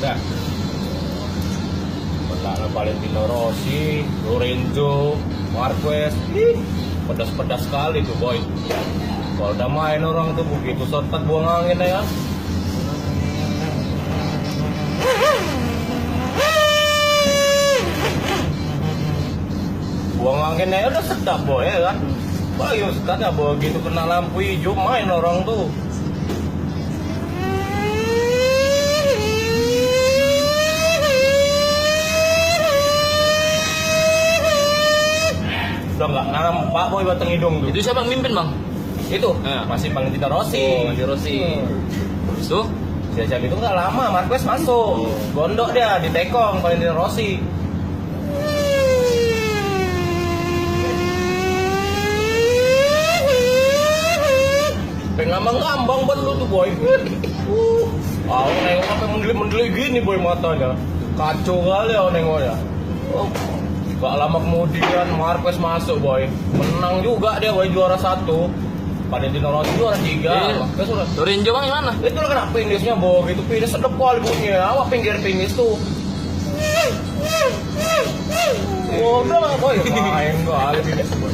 Dah. Menang Valentino Rossi, Lorenzo, Marquez. Pedas-pedas sekali tuh boy. Kalau udah main orang tuh begitu shortcut buang angin ya. Buang anginnya udah sedap boy ya kan. Bayu sekatnya begitu kena lampu hijau main orang tuh. Udah nggak nampak boy batang hidung tuh. Itu siapa yang mimpin bang? Itu masih Valentino Rossi. Oh, Valentino Rossi. Tuh? Sejak itu nggak lama Marquez masuk. Gondok dia di tekong Valentino Rossi. Ngambang-ngambang banget tuh boy. Aku nengok apa mendelik-mendelik gini boy matanya. Kacau kali aku nengoknya. Gak lama kemudian Marquez masuk boy. Menang juga dia boy, juara 1. Valentino Rossi juara 3. Lorenzo bang gimana? Itu lah kena finishnya boy. Itu finish sedep kali bunyinya. Awak pinggir finish tuh. Udah lah boy. Main kali finish boy.